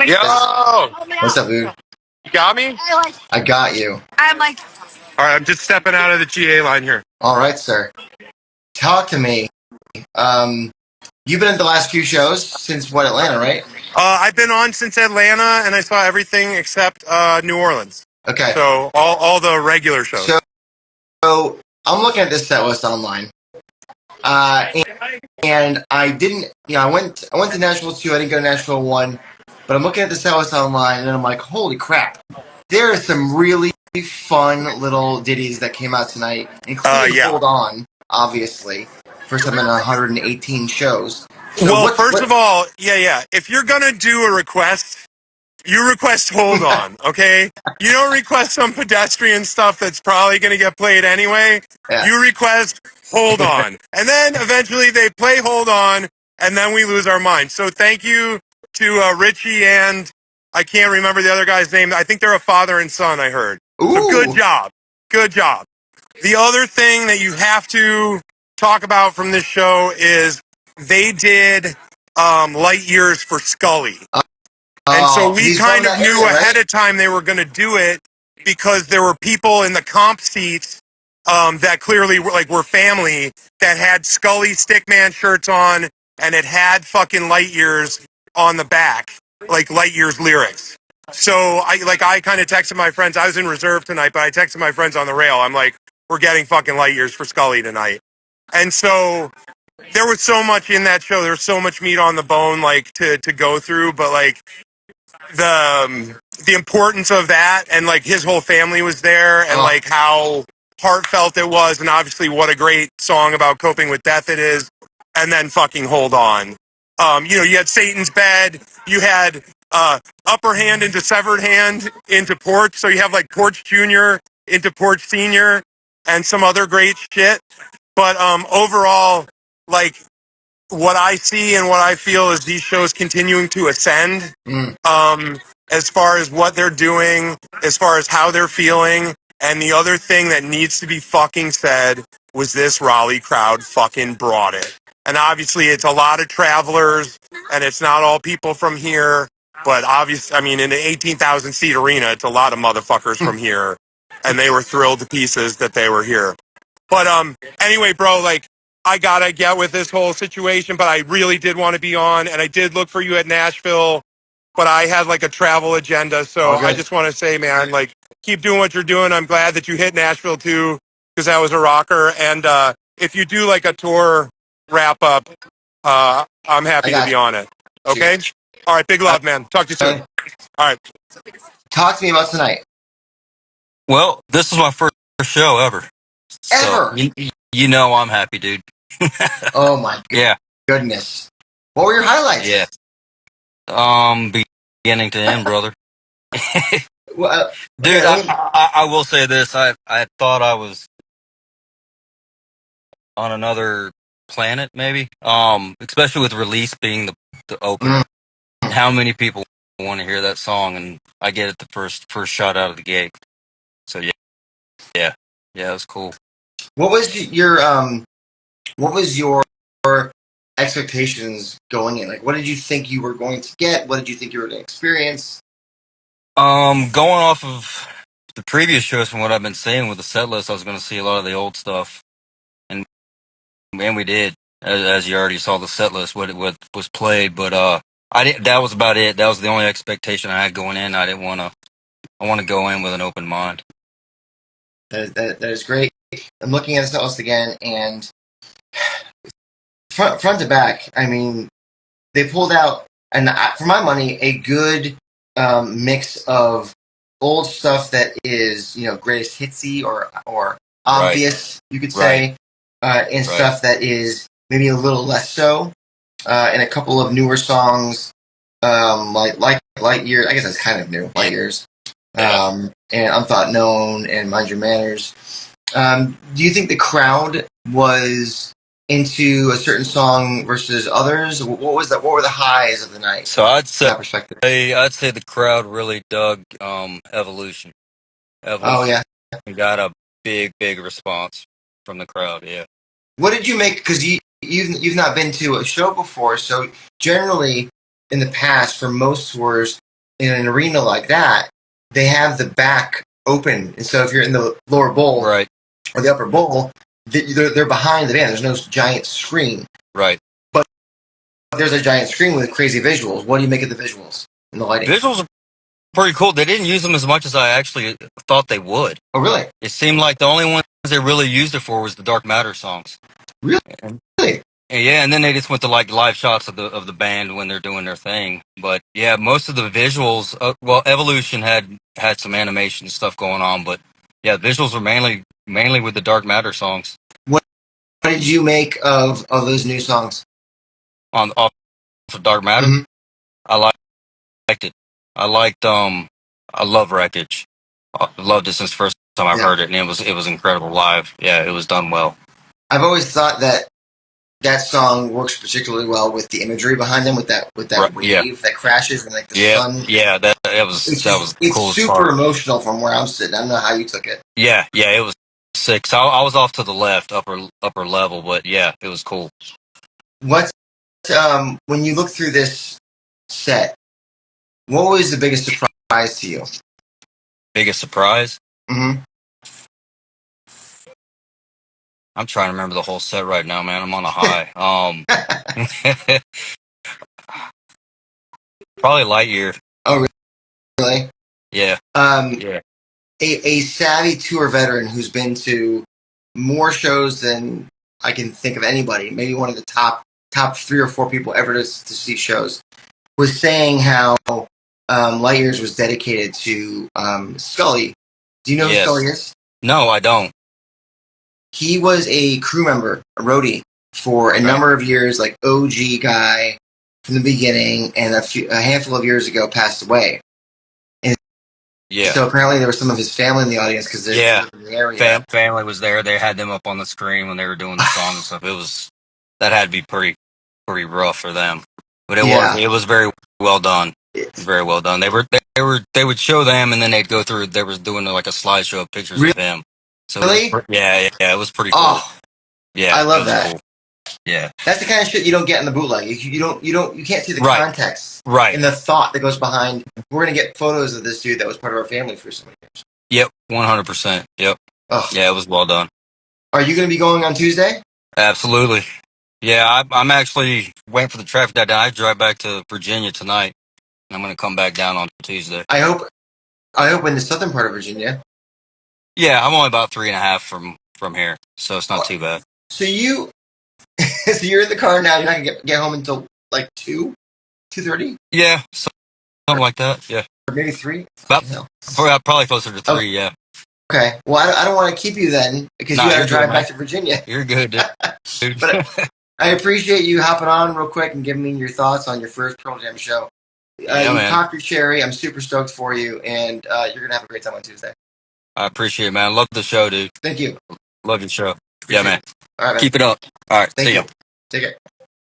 Yo! What's up, dude? You got me? I got you. Alright, I'm just stepping out of the GA line here. All right, sir. Talk to me. You've been at the last few shows since Atlanta, right? I've been on since Atlanta, and I saw everything except New Orleans. Okay. So all the regular shows. So I'm looking at this set list online, and I didn't. I went to Nashville 2. I didn't go to Nashville 1, but I'm looking at the set list online, and I'm like, holy crap! There are some really fun little ditties that came out tonight, including "Hold On," obviously. First time in 118 shows. So first of all, if you're gonna do a request, you request "Hold On," okay? You don't request some pedestrian stuff that's probably gonna get played anyway. Yeah. You request "Hold On," and then eventually they play "Hold On," and then we lose our mind. So thank you to Richie and I can't remember the other guy's name. I think they're a father and son. I heard. Ooh. So good job. The other thing that you have to talk about from this show is they did light years for Scully. And so we kind of knew ahead of time they were going to do it because there were people in the comp seats that clearly were family that had Scully Stickman shirts on, and it had fucking light years on the back, like light years lyrics. So I kind of texted my friends. I was in reserve tonight, but I texted my friends on the rail. I'm like, we're getting fucking light years for Scully tonight. And so there was so much in that show. There was so much meat on the bone, to go through. But the importance of that, and his whole family was there, and how heartfelt it was, and obviously what a great song about coping with death it is. And then fucking "Hold On." You had Satan's Bed. You had Upper Hand into Severed Hand into Porch. So you have Porch Junior into Porch Senior and some other great shit. But overall, what I see and what I feel is these shows continuing to ascend. As far as what they're doing, as far as how they're feeling. And the other thing that needs to be fucking said was this Raleigh crowd fucking brought it. And obviously it's a lot of travelers and it's not all people from here, but obviously, I mean, in an 18,000 seat arena, it's a lot of motherfuckers from here, and they were thrilled to pieces that they were here. But anyway, bro, I gotta get with this whole situation, but I really did want to be on, and I did look for you at Nashville, but I had a travel agenda, so I just want to say, man, keep doing what you're doing. I'm glad that you hit Nashville too, because that was a rocker. And if you do a tour wrap up, I'm happy to be on it. Okay? All right, big love, man. Talk to you soon. All right. Talk to me about tonight. Well, this is my first show ever. Ever? So, you know I'm happy, dude. Oh my goodness. What were your highlights? Yeah. Beginning to end, brother. Well, dude, I will say this. I thought I was on another planet, maybe. Especially with Release being the opener. How many people want to hear that song, and I get it the first shot out of the gate. So yeah, it was cool. What was your expectations going in? What did you think you were going to get? What did you think you were going to experience? Going off of the previous shows, from what I've been seeing with the set list, I was going to see a lot of the old stuff, and we did, as you already saw the set list, what was played. But I didn't. That was about it. That was the only expectation I had going in. I didn't want to. I want to go in with an open mind. That is great. I'm looking at the set list again, and front to back, I mean, they pulled out, and for my money, a good mix of old stuff that is, greatest hitsy or obvious, you could say, and stuff that is maybe a little less so, and a couple of newer songs, like Light Years. I guess that's kind of new, Light Years, and Unthought Known and Mind Your Manners. Do you think the crowd was into a certain song versus others? What were the highs of the night? So I'd say the crowd really dug Evolution. Oh yeah, got a big response from the crowd. Yeah. What did you make? Because you've not been to a show before, so generally in the past for most tours in an arena like that, they have the back open, and so if you're in the lower bowl Right. or the upper bowl, they're behind the band. There's no giant screen. Right. But there's a giant screen with crazy visuals. What do you make of the visuals and the lighting? Visuals are pretty cool. They didn't use them as much as I actually thought they would. Oh, really? It seemed like the only ones they really used it for was the Dark Matter songs. Really? Yeah, and then they just went to like live shots of the band when they're doing their thing. But yeah, most of the visuals. Well, Evolution had some animation stuff going on, but yeah, visuals were mainly with the Dark Matter songs. What did you make of those new songs? Off of Dark Matter, Mm-hmm. I liked it. I love Wreckage. I loved it since the first time I heard it, and it was incredible live. Yeah, it was done well. I've always thought that song works particularly well with the imagery behind them, with that wave that crashes and like the sun. Yeah, that was the coolest super part. Emotional from where I'm sitting. I don't know how you took it. Yeah, it was sick. So I was off to the left, upper level, but yeah, it was cool. What when you look through this set, what was the biggest surprise to you? Biggest surprise? Mm-hmm. I'm trying to remember the whole set right now, man. I'm on a high. Probably Lightyear. Oh, really? Yeah. Yeah. A savvy tour veteran who's been to more shows than I can think of anybody, maybe one of the top 3 or 4 people ever to see shows, was saying how Lightyears was dedicated to Scully. Do you know who Scully is? No, I don't. He was a crew member, a roadie, for a number of years, like OG guy from the beginning, and a handful of years ago passed away. And so apparently there was some of his family in the audience because they're in the area. Family was there. They had them up on the screen when they were doing the song and stuff. That had to be pretty rough for them, but it was very well done. Very well done. They would show them, and then they'd go through. They were doing like a slideshow of pictures of him. So really? It was pretty cool. Oh, yeah, I love that. Cool. Yeah, that's the kind of shit you don't get in the bootleg. You can't see the context, right, and the thought that goes behind. We're gonna get photos of this dude that was part of our family for so many years. Yep, 100%. Yep. Oh. Yeah, it was well done. Are you gonna be going on Tuesday? Absolutely. Yeah, I'm actually waiting for the traffic to die. I drive back to Virginia tonight. I'm going to come back down on Tuesday. I hope in the southern part of Virginia. Yeah, I'm only about 3.5 from here, so it's not too bad. So you're in the car now. You're not gonna get home until like 2:30. Yeah, something like that. Yeah, or maybe 3. Probably closer to 3. Yeah. Okay. Well, I don't want to keep you then because you got to drive back to Virginia. You're good, dude. But I appreciate you hopping on real quick and giving me your thoughts on your first Pearl Jam show. You talked to Sherry. I'm super stoked for you, and you're going to have a great time on Tuesday. I appreciate it, man. Love the show, dude. Thank you. Love your show. Yeah, man. All right, man. Keep it up. All right. Thank See you. ya. Take care.